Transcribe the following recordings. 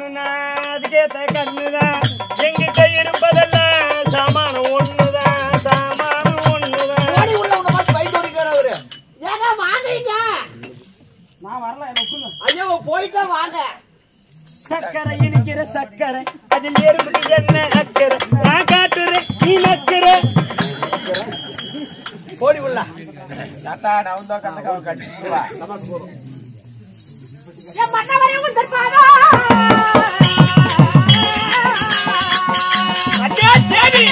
பொண்ணுதான் அதுக்கேத்த கண்ணுதான் எங்கிட்ட இருப்பதெல்லாம் சாமானம் ஒண்ணுதான் சாமானம் ஒண்ணுதான் உள்ள உன்ன மாதிரி வயிற்று ஓடிக்கிறாரு அவரு. ஏங்க வாங்க நான் வரல என்ன ஐயோ போயிட்டா வாங்க. சக்கரை இனிக்கிற சக்கரை அதில் எறும்புக்கு என்ன அக்கறை நான் காட்டுறேன் நீ நக்கிற போடி உள்ள நான் வந்து கண்டக்காவ கட்டிடுவா நமக்கு போறோம். என் மன்னவரே உந்தற்காக அச்சா தேவி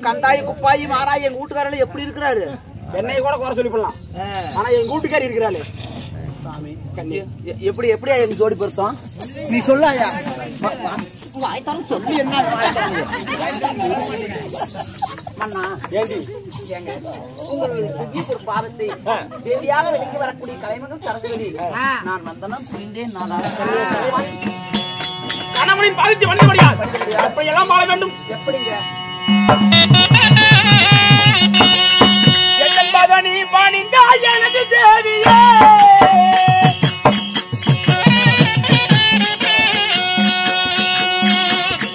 கந்தாயி குப்பாயி மாறாய் எங்க வீட்டுக்காரர் எப்படி இருக்கிறாரு? என்னைய கூட குறை சொல்லி போடலாம் ஆனா எங்க வீட்டுக்காரி இருக்கிறாளே சாமி எப்படி எப்படியா எனக்கு ஜோடி பொருத்தம் நீ சொல்லாயா வாய்த்தாலும் சொல்லி என்ன மன்னா ஏண்டி உங்கள் ஒரு பாதத்தை தேவியாக வெளியே வரக்கூடிய கலைமகள் சரஸ்வதி நான் வந்தனம் புரிந்தேன் நான் கணவனின் பாதித்து வழங்க முடியாது அப்ப எல்லாம் வாழ வேண்டும் எப்படிங்க என் மகனி பணிந்தா எனது தேவியே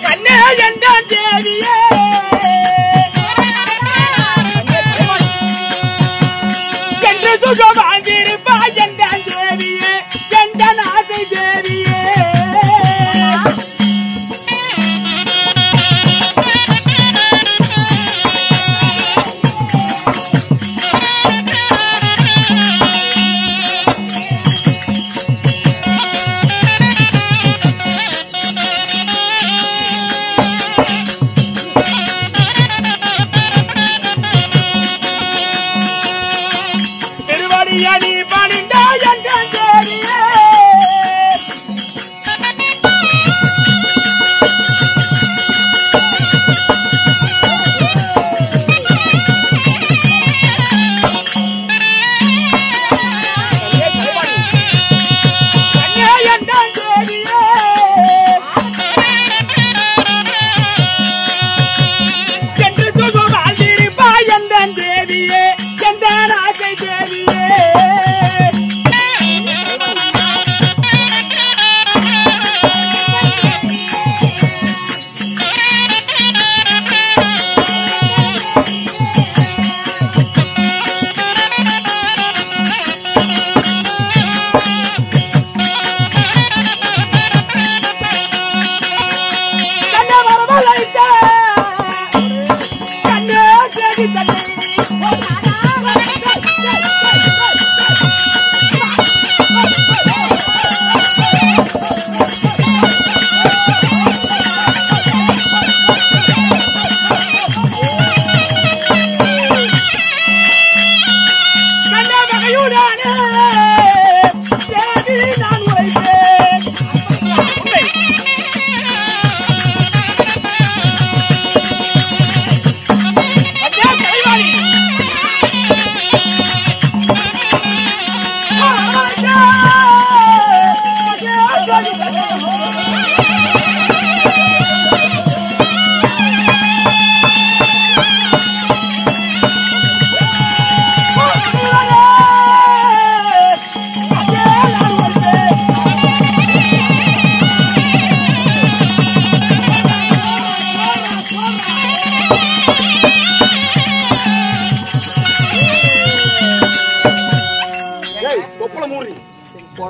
கண்ணே என்றான் தேவியே என்று சுகம் வாங்கியிருப்பா என்றான் தேவியே என்றான் ஆசை தேவியே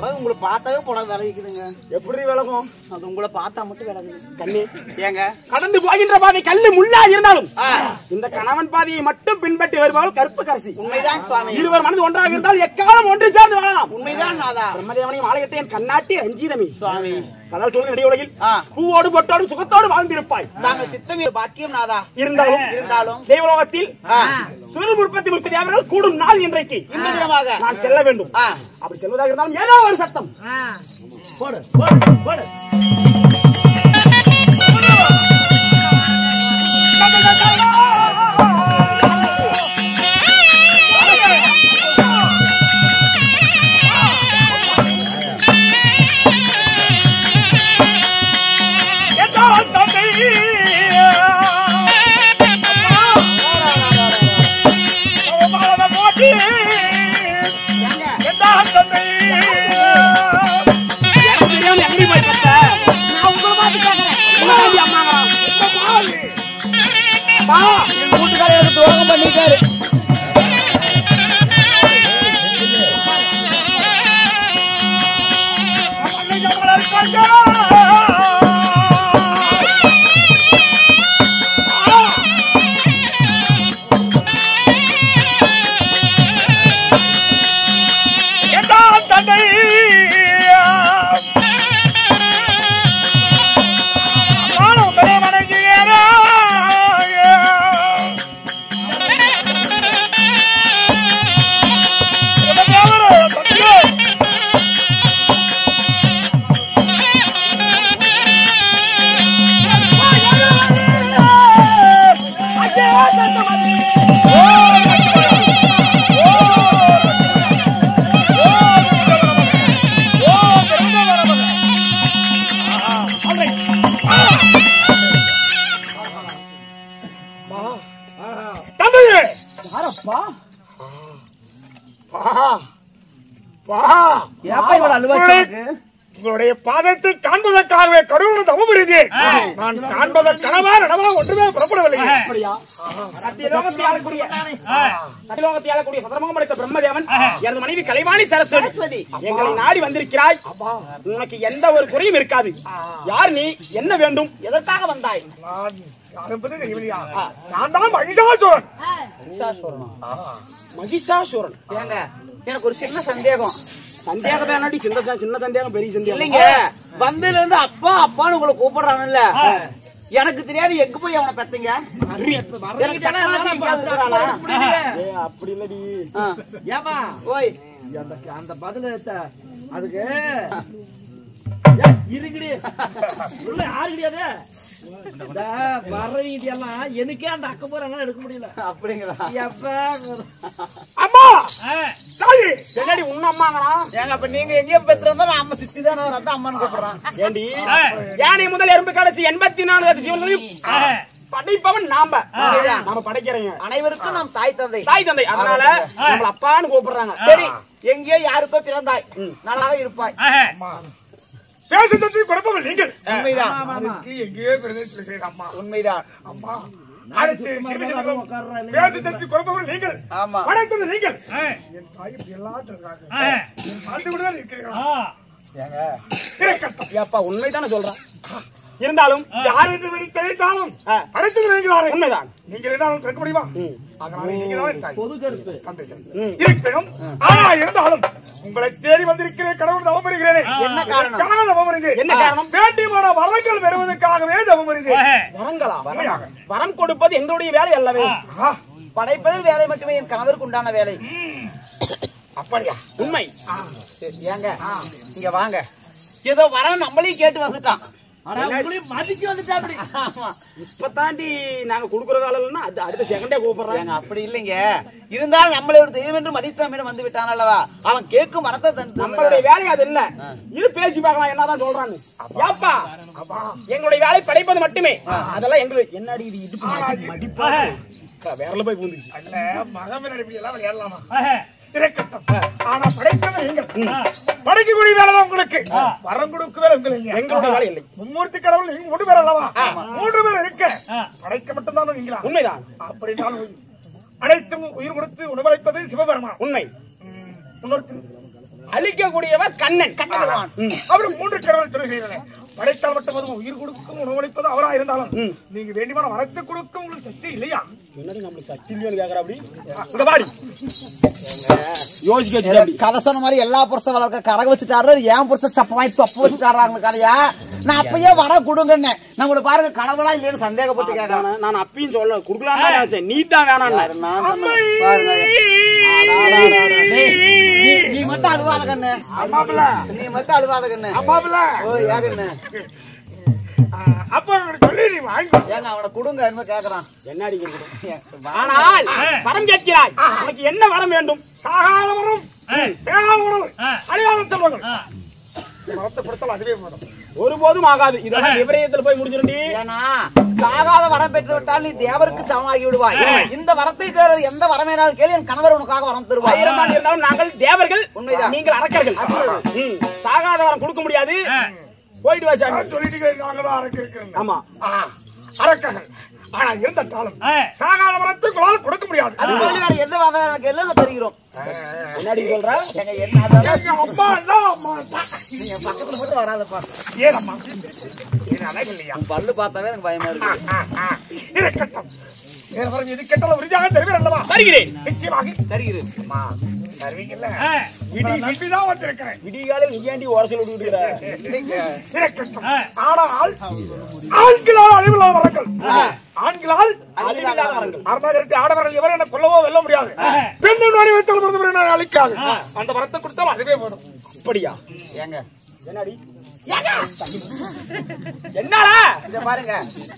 புடவை உங்களை பார்த்தாவே புடவை விளைவிக்குதுங்க. எப்படி விலகும்? அது உங்களை பார்த்தா மட்டும் விலகுது. கண்ணி ஏங்க கடந்து போகின்ற பாதை கல்லு முள்ளா இருந்தாலும் இந்த கணவன் பாதையை மட்டும் பின்பற்றி வருபவள் கற்புக்கரசி. உண்மைதான் சுவாமி. இருவர் மனது ஒன்றாக இருந்தால் எக்காலம் ஒன்று சேர்ந்து வாழலாம். உண்மைதான் நாதா. பிரம்மதேவனையும் ஆலயத்தையும் கண்ணாட்டி ரஞ்சிதமி சுவாமி. கடல் சூழல் இடைய உலகில் பூவோடு பொட்டோடு சுகத்தோடு வாழ்ந்திருப்பாய். நாங்கள் சித்தமே பாக்கியம் நாதா. இருந்தாலும் தேவலோகத்தில் சுழல் 30 தேவர்கள் கூடும் நாள் இன்றைக்கு இந்த தினமாக நான் செல்ல வேண்டும். அப்படி செல்வதாக இருந்தாலும் ஏதோ ஒரு சத்தம் போடு போடு போடு. கூட்டுக்காரர் துரோகம் பண்ணிட்டாரு. உங்களுடைய பாதத்தை காண்பதற்காகவே கடவுள் தவம் இருந்தேன். நான் காண்பதற்காக நடவா ஒன்றுமே புறப்படவில்லை. சத்தியலோகத்தியாளக்கூடிய சதரமுகம் படைத்த பிரம்மதேவன் எனது மனைவி கலைவாணி சரஸ்வதி எங்களை நாடி வந்திருக்கிறாய். உனக்கு எந்த ஒரு குறையும் இருக்காது. யார் நீ? என்ன வேண்டும்? எதற்காக வந்தாய்? நான் தான் மகிஷாசுரன். மகிஷாசுரன். ஏங்க எனக்கு ஒரு சின்ன சந்தேகம். சந்தேகம் தானடி? சின்ன சந்தேகம் பெரிய சந்தேகம் இல்லைங்க. வந்ததுல இருந்து அப்பா அப்பான்னு உங்களை கூப்பிடுறாங்கல்ல, எனக்கு தெரியாது எங்க போய் அவனை பெத்தீங்க. அப்படி இல்லடி. ஏமா ஓய் அந்த பதில அதுக்கு இருக்குடி உள்ள யாரு கிடையாது. வரலாம் எனக்கே அந்த அக்க போறாங்க எடுக்க முடியல. அப்படிங்களா? அம்மா என்னடி உன்ன அம்மாங்களா? ஏங்க அப்ப நீங்க எங்கேயோ பெற்றிருந்தா நான் அம்மா சித்தி தானே வர அம்மான்னு கூப்பிடுறான். ஏண்டி யானை முதல் எறும்பு கடைசி 84 ஜீவன்களையும் படைப்பவன் நாம படைக்கிறீங்க. அனைவருக்கும் நாம் தாய் தந்தை. அதனால நம்மள அப்பான்னு கூப்பிடுறாங்க. சரி, எங்கேயோ யாருக்கோ பிறந்தாய், நல்லாவே இருப்பாய். பேசுறதை குழப்பம் நீங்கள். உண்மைதான். எங்கேயோ பிறந்தேன் அம்மா. உண்மைதான். அம்மா பேசுறதை குழப்பம் நீங்கள். ஆமா படைத்தது நீங்கள். என் தாய் இப்படி எல்லாம் சொல்றாங்க. பார்த்து விடுதான் இருக்கிறீங்களா? ஏப்பா உண்மைதானே சொல்றான். இருந்தாலும் யார் என்று தெரிந்தாலும் அழைத்தது நீங்களானே. உண்மைதான். நீங்கள் என்னாலும் கேட்க முடியுமா? அதனால நீங்க தான் தாய். பொது கருத்து இருக்கணும். ஆனா இருந்தாலும் உங்களை தேடி வந்திருக்கிறேன். கடவுள் தவம் வருகிறேனே. என்ன காரணம்? தவம் வருது. என்ன காரணம்? வேண்டியமான வரங்கள் பெறுவதற்காகவே தவம் வருது. வரங்களா? வரம் கொடுப்பது எங்களுடைய வேலை அல்லவே. படைப்பதில் வேலை மட்டுமே என் கணவருக்கு உண்டான வேலை. அப்படியா? உண்மை. ஏங்க இங்க வாங்க. ஏதோ வர நம்மளையும் கேட்டு வந்துட்டான். இப்பதாண்டி நாங்க குடுக்குற காலம் அடுத்த செகண்டே கூப்பிடுறாங்க. அப்படி இல்லைங்க. இருந்தாலும் நம்மளை ஒரு தெய்வம் என்று மதித்தமிடம் வந்து விட்டான் அல்லவா? அவன் கேட்கும் மரத்தை நம்மளுடைய வேலை அது இல்ல. இது பேசி பார்க்கலாம் என்னதான் சொல்றான்னு. ஏப்பா எங்களுடைய வேலை படைப்பது மட்டுமே. அதெல்லாம் எங்களுக்கு என்ன அடி இது மடிப்பா வேறல போய் பூந்துச்சு. அல்ல மகன் இப்படி எல்லாம் விளையாடலாமா? ஆனா படைப்பது நீங்கள். படைக்கக்கூடிய வேலை தான் உங்களுக்கு. வரம் கொடுக்க வேலை உங்களுக்கு. எங்களுடைய வேலை இல்லை. மும்மூர்த்தி கடவுள் நீங்க 3 பேர் அல்லவா? 3 பேர் இருக்க படைக்க மட்டும்தான் நீங்களா? உண்மைதான். அப்படின்னாலும் அனைத்தும் உயிர் கொடுத்து உணவளிப்பது சிவபெருமான். உண்மை. அழிக்கக்கூடியவர் கண்ணன். அவரு 3 கடவுள் திருகிறீர்களே. படைத்தால் மட்டும் அதுவும் உயிர் கொடுக்கும் உணவளிப்பது அவரா இருந்தாலும் நீங்க வேண்டியமான வரத்து கொடுக்கும் உங்களுக்கு சக்தி இல்லையா? என்னது நம்மளுக்கு சக்தி இல்லைன்னு கேக்குறா அப்படி? இங்க பாடி யோசிக்க கதை சொன்ன மாதிரி எல்லா புருஷன் வளர்க்க கரக வச்சுட்டாரு, ஏன் புருஷன் சப்ப வாங்கி தொப்ப வச்சுட்டாரு கதையா. நான் அப்பயே வர கொடுங்கன்னு நம்மளுக்கு பாருங்க கடவுளா இல்லைன்னு சந்தேகப்பட்டு கேட்கறேன். நான் அப்பயும் சொல்ல குடுக்கலாம்னு நினைச்சேன், நீ தான் வேணாம். பாருங்க நீ மட்டும் அழுவாத கண்ணு, நீ மட்டும் அழுவாத கண்ணு. ஏகண்ணு அப்ப சொல்லி நீ வாங்கி ஏங்க அவனை கொடுங்க கேக்குறான். என்ன ஆனால் வரம் கேட்கிறாய், உனக்கு என்ன வரம் வேண்டும்? சாகாத வரம், வேகாத உணவு, அழியாத செல்வங்கள். வரத்தை கொடுத்தால் அதுவே போதும். ஒருபோதும் ஆகாது. இதெல்லாம் விபரீதத்துல போய் முடிஞ்சிருண்டி. ஏன்னா சாகாத வரம் பெற்று விட்டால் நீ தேவருக்கு சமமாகி விடுவாய். இந்த வரத்தை எந்த வரம் வேணாலும் கேள்வி, என் கணவர் உனக்காக வரம் தருவாய். இருந்தாலும் நாங்கள் தேவர்கள், உண்மைதான். நீங்கள் அரக்கர்கள். சாகாத வரம் கொடுக்க முடியாது. போயிட்டு வாச்சாங்க சொல்லிட்டு நாங்கதான் அரக்க இருக்கிறோம். ஆமா அரக்கர்கள். ஆனா இருந்தாலும் சாகாத வரத்தை உங்களால் கொடுக்க முடியாது. அது மாதிரி வேற எந்த வரம் எனக்கு எல்லாம் தெரிகிறோம். என்னடி சொல்ற? எங்க அம்மா இல்ல அம்மா நீங்க பக்கத்துல மட்டும் வராதப்பா. ஏன் அம்மா அழகு இல்லையா? பல்லு பார்த்தாவே எனக்கு பயமா இருக்கு. இருக்கட்டும். வரம் எது கேட்டாலும் உறுதியாக தருவீர் அல்லவா? தருகிறேன், நிச்சயமாக தருகிறேன். அம்மா தருவீங்கல்ல? நம்பிதான் வந்திருக்கிறேன். விடிகாலில் நீ ஏண்டி உரசல் விட்டுக்கிற? இருக்கட்டும். ஆனால் ஆண்களால் அழிவில்லாத வரங்கள், ஆண்களால் அழிவில்லாத வரங்கள். அருணாகரட்டி ஆடவர்கள் எவரும் என்ன கொல்லவோ வெல்ல முடியாது. பெண்ணின் வடிவத்தில் பிறந்தவரை அழிக்காது. அந்த வரத்தை கொடுத்தால் அதுவே போதும். அப்படியா? ஏங்க என்னடி என்னடா இத பாருங்க,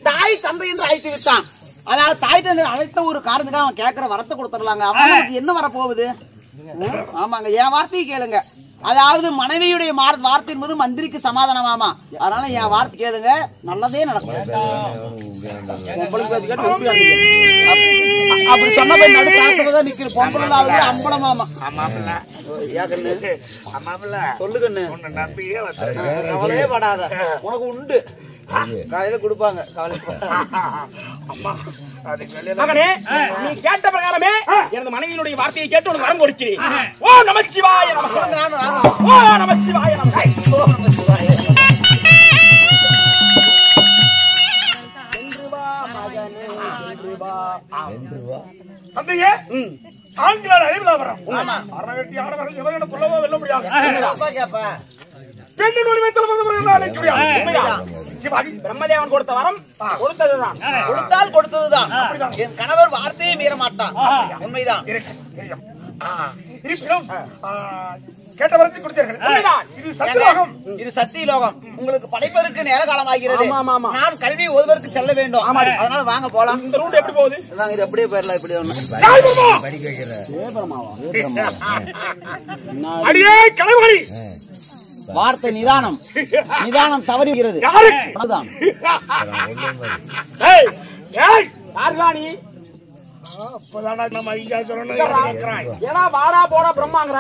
தாய் தந்தை என்று அழைத்து விட்டான். அதாவது தாய் தந்தை அழைத்த ஒரு காரணத்துக்காக அவன் கேட்கிற வரத்தை கொடுத்துடலாங்க. அவனுக்கு என்ன வர போகுது? ஆமாங்க, என் வார்த்தையை கேளுங்க. அதாவது மனைவியுடைய வார்த்தை என்பது மந்திரிக்கு சமாதானமாமா. அதனால என் வார்த்தை கேளுங்க, நல்லதே நடக்கும். அப்படி சொன்ன போய் நடு காத்துதான் நிக்கிற பொம்பளாவது அம்பளமாமா. சொல்லுகண்ணு, கவலையே படாத, உனக்கு உண்டு. காலையில கொடுப்பாங்க. மகனே, நீ கேட்ட பிரகாரமே எனது மனைவியினுடைய வார்த்தையை கேட்டு உனக்கு வரம் கொடுக்கிறேன். ஓ நமச்சிவாய நமக, ஓ நமச்சிவாய நமக. தந்தையே, ஆண்களால் அழிவுதான் வரும். அரணகட்டி ஆடவர்கள் எவரும் கொல்லவோ வெல்ல முடியாது. பெண்ணின் உரிமைத்தில் வந்தவர்கள் அழைக்க முடியாது. பிரம்மதேவன் கொடுத்த வரம் கொடுத்ததுதான், கொடுத்தால் கொடுத்ததுதான். என் கணவர் வார்த்தையை மீற மாட்டான். உண்மைதான். இருப்பினும் கேட்ட வரத்தை கொடுத்தீர்கள். இது சத்தியலோகம், இது சத்தியலோகம். உங்களுக்கு படைப்பதற்கு நேர காலம் ஆகிறது. நான் கல்வி ஓதுவதற்கு செல்ல வேண்டும். அதனால வாங்க போலாம். இந்த ரூட் எப்படி போகுது? இது அப்படியே போயிடலாம். இப்படி அடியே கலைவாணி, வார்த்தை நிதானம், நிதானம் தவறுகிறது. அதுதான் அப்பதான் நம்ம ஐயா சொல்லணும். ஏன்னா வாடா போடா பிரம்மாங்கிற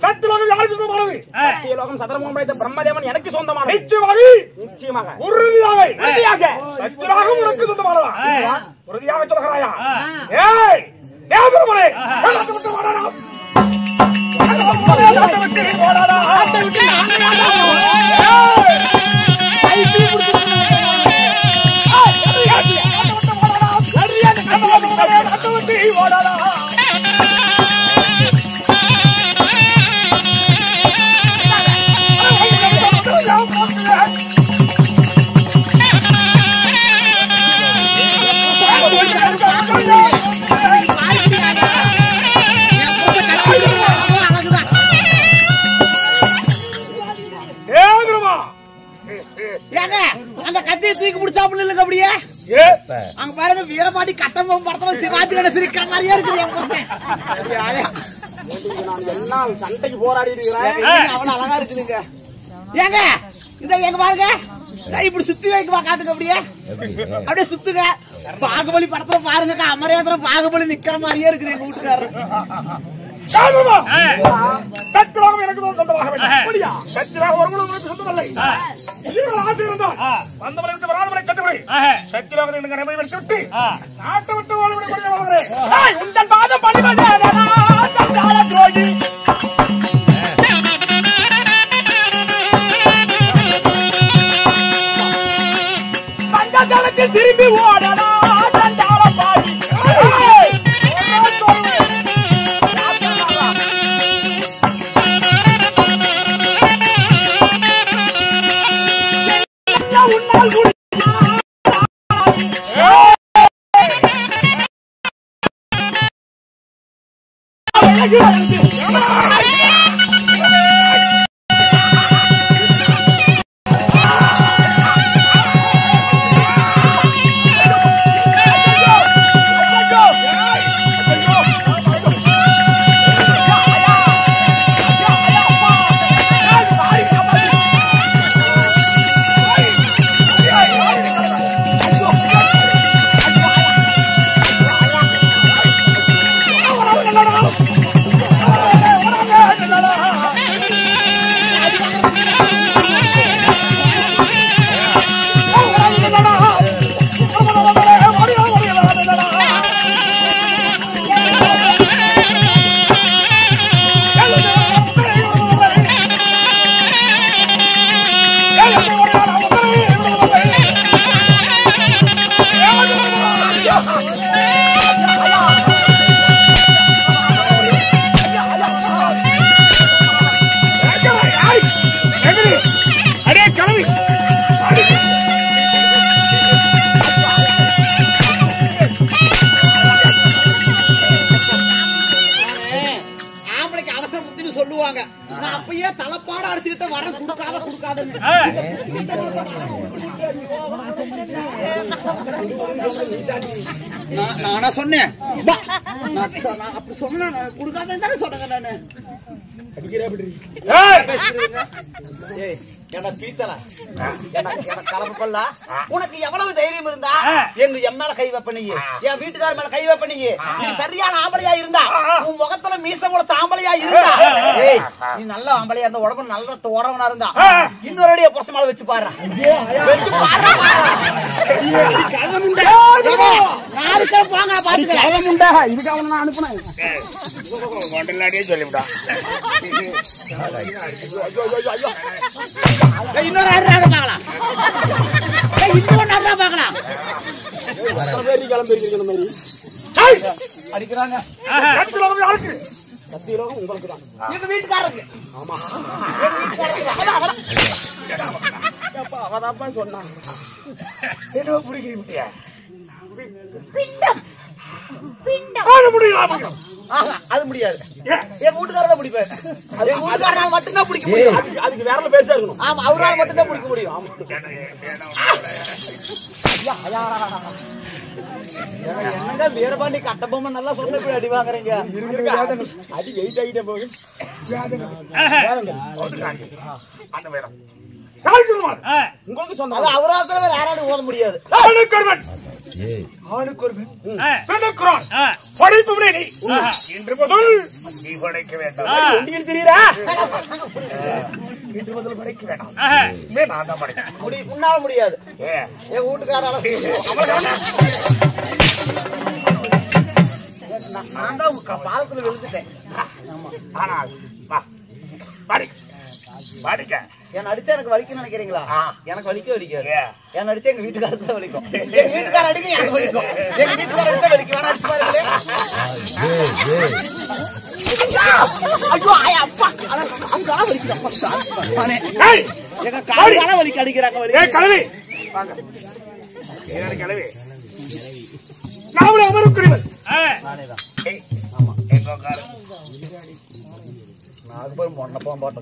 சத்தியலோகம் யாருக்கு சொந்தமானது? சத்தியலோகம் சதுரமுகம் படைத்த பிரம்மதேவன் எனக்கு சொந்தமானது. நிச்சயமாக உறுதியாக சத்தியலோகம் உனக்கு சொந்தமானதா? உறுதியாக சொல்கிறாயா? ஏய் தேவபெருமானே, அந்த கத்தியை தூக்கி முடிச்சாப்புல இல்லங்க. அப்படியே அங்க பாருங்க, வீரபாண்டி கட்டம்பம் படத்துல சிவாஜி கணேசன் இருக்கிற மாதிரியே இருக்குது என் புருஷன். எல்லாம் சண்டைக்கு போராடி இருக்கிறேன். அவன் அழகா இருக்குதுங்க. ஏங்க இந்த எங்க பாருங்க, இப்படி சுத்தி வைக்குவா காட்டுங்க. அப்படியே சுத்துங்க. பாகுபலி படத்துல பாருங்க, அமரேந்திர பாகுபலி நிக்கிற மாதிரியே இருக்குது எங்க வீட்டுக்காரரு. சத்தியலோகம் எனக்கு சொந்தமாக வேண்டும். சத்தியலோகம் ஒரு சொந்தமில்லை. ஆசை இருந்தால் வந்தவர்களுக்கு வராதவரை கட்டுப்படி சத்தியலோகத்தை எனக்கு நம்பி விட்டு நாட்டை விட்டு வாழ்வுடைய உங்கள் பாதம் பணிவதே துரோகி சொல்லுவாங்க. நான் அப்பயே தலைப்பாட அடிச்சுக்கிட்ட வர குடுக்காதுன்னு. நானா சொன்னேன்? அப்படி சொன்ன குடுக்காதுன்னு தானே சொன்னேங்க நானு. உனக்கு எவ்வளவு தைரியம் இருந்தா என் மேல கை வைப்ப நீ, என் வீட்டுக்கார மேல கை வைப்ப நீ? நீ சரியான ஆம்பளையா இருந்தா, உன் முகத்துல மீச முளைச்ச ஆம்பளையா இருந்தா, நீ நல்ல ஆம்பளையா இருந்த, உடம்பு நல்ல உடம்புனா இருந்தா இன்னொரு அடிய புருஷ மேல வச்சு பாரு, வச்சு பாரு. போங்க பாத்துக்க. இதுக்கு அவனை நான் அனுப்புனேன். சொல்லிவிட்டான். இன்னொரு பாக்கலாம், இன்னொரு பாக்கலாம். அடிக்கிறாங்க உங்களுக்கு தான், எங்க வீட்டுக்காரருக்கு. அவதான் சொன்னான். என்ன பிடிக்கிறீங்க? பிண்டம் பிண்டம் அது முடியாது. என் வீட்டுக்காரதான் பிடிப்பாரு. என் வீட்டுக்காரனால மட்டும்தான் பிடிக்க முடியும். அதுக்கு வேற பேச இருக்கணும். ஆமா, அவரால் மட்டும்தான் பிடிக்க முடியும். என்னங்க வீரபாண்டி கட்டபொம்மை நல்லா சொன்ன அடி வாங்குறீங்க. அடி வெயிட் ஆகிட்டே போகுது. உங்களுக்கு சொந்த அவரால் வேற யாராலும் ஓத முடியாது. இன்று முதல் நீ படைக்க வேண்டாம். தெரியுறா? இன்று முதல் படைக்க வேண்டாம். நான் தான் படைக்கிறேன். உன்னால முடியாது. என் வீட்டுக்காரால நான் தான் பாலத்துல விழுந்துட்டேன். ஆனால் படிக்க என்ன அடிச்சா எனக்கு வலிக்கும் நினைக்கிறீங்களா? எனக்கு வலிக்காது. என்ன அடிச்சா எங்க வீட்டுக்காரருக்கு தான் வலிக்கும். எங்க வீட்டுக்கார அடிக்க எனக்கு வலிக்கும். எங்க வீட்டுக்கார அடிச்சா வலிக்கும். வேணா அடிச்சு பாருங்களே. ஐயோ ஐயா அப்பா, அங்க வலிக்குது. எங்க காலால வலிக்க அடிக்கிறாங்க. ஏய் கலவி வாங்க. ஏன் கலவி? நாமளே அமருக்குறீர்கள். ஏய் ஆமா. எங்க கால நான் போய் மொன்னப்பம் போட்டு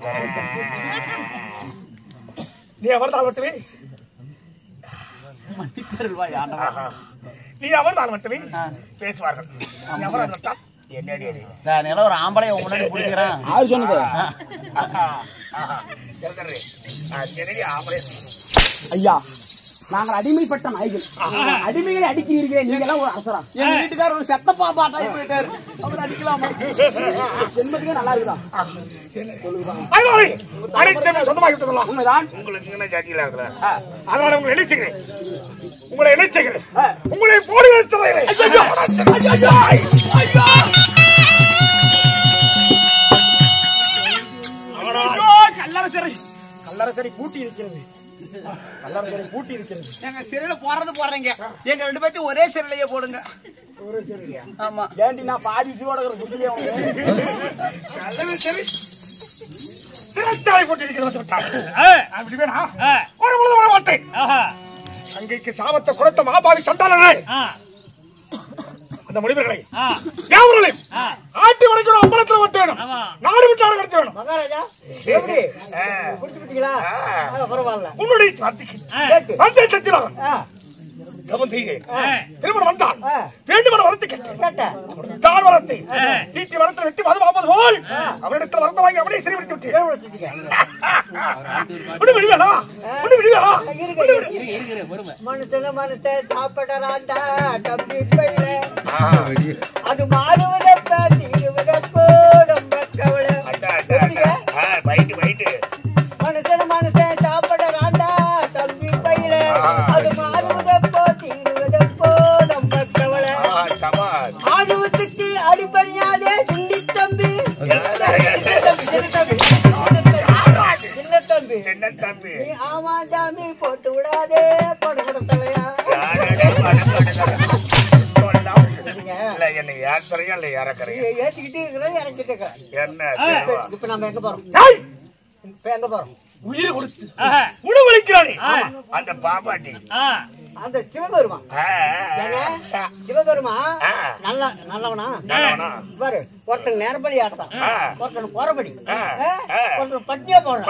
நீ அவர்தான் மட்டுமே. நீ அவர்தான் மட்டுமே பேசுவார்கள். நீ அவர்தான் மட்டும் என்னடி நான் எல்லாம் ஒரு ஆம்பளைய முன்னாடி பிடிக்கிறேன். யாரு சொன்னது? ஐயா, நாங்கள் அடிமைப்பட்ட நாய்கள். அடிமைகளை அடிக்கிறீர்களே, நீங்க எல்லாம் ஒரு அரசரா? எங்க வீட்டுக்காரர் ஒரு செத்த பாப்பாட்டாய் போயிட்டாரு. அவர் அடிக்கலாமா? ஜென்மத்துக்கே நல்லா இருக்குதா? உண்மைதான். உங்களுக்கு என்ன ஜாதியில இருக்கிற அதனால உங்களை என்ன செய்கிறேன்? உங்களை என்ன செய்கிறேன்? உங்களை போடி கல்லரசரை பூட்டி இருக்கிறது. கல்லரசரை பூட்டி இருக்கிறது. எங்க சிறையில போடுறீங்க. எங்க ரெண்டு பேர்த்தையும் ஒரே சிறையிலேயே போடுங்க. ஆமா, ஏண்டி நான் பாதி ஜீவோட அங்கைக்கு சாபத்தை கொடுத்த மாபாவி சண்டாளனே, அந்த முனிவர்களை தேவர்களையும் ஆட்டி வளைக்கணும், அம்பலத்துல ஒட்ட வேணும், நாடு விட்டு நாடு கடத்த வேணும். மகாராஜா எப்படி குடிச்சு விட்டீங்களா? பரவாயில்ல. உன்னுடைய வார்த்தைக்கு அந்த சத்தியலோகம் கவனம் செய்ய திருமணம் வந்தான் வேண்டுமான வரத்தை கேட்டேன். தான் வரத்தை தீட்டி வரத்தை வெட்டி மது வாப்பது போல் அவரிடத்தில் வரத்தை வாங்கி அவனே சிறைபிடித்து விட்டேன். மனுஷன மனுஷன் சாப்பிடறாண்டா தம்பி பையில அது மாறுவதப்ப தீருவதப்போ நம்ம கவலை. மனுஷன மனுஷன் சாப்பிடறாண்டா தம்பி பையில அது மாறுவதப்போ தீருவதப்போ நம்ம கவலை. ஆணுவத்துக்கு அடிப்படையாதே சுண்டி தம்பி சின்ன தம்பி நீ ஆமா சாமி போட்டு விடாதே படப்பட தலையா. என்ன யார் கரையா இல்ல யார கரையா ஏத்திக்கிட்டே இருக்கிறேன் இறக்கிட்டு இருக்கிறேன். என்ன இப்ப நம்ம எங்க போறோம்? இப்ப எங்க போறோம்? உயிர் கொடுத்து உணவளிக்கிறானே அந்த பாப்பாட்டி அந்த சிவபெருமா சிவபெருமா நல்லவனா பாரு. ஒருத்தன் நேரப்படி ஆடுறான், ஒருத்தன் போறபடி, ஒருத்தன் பட்டியா போடுறான்.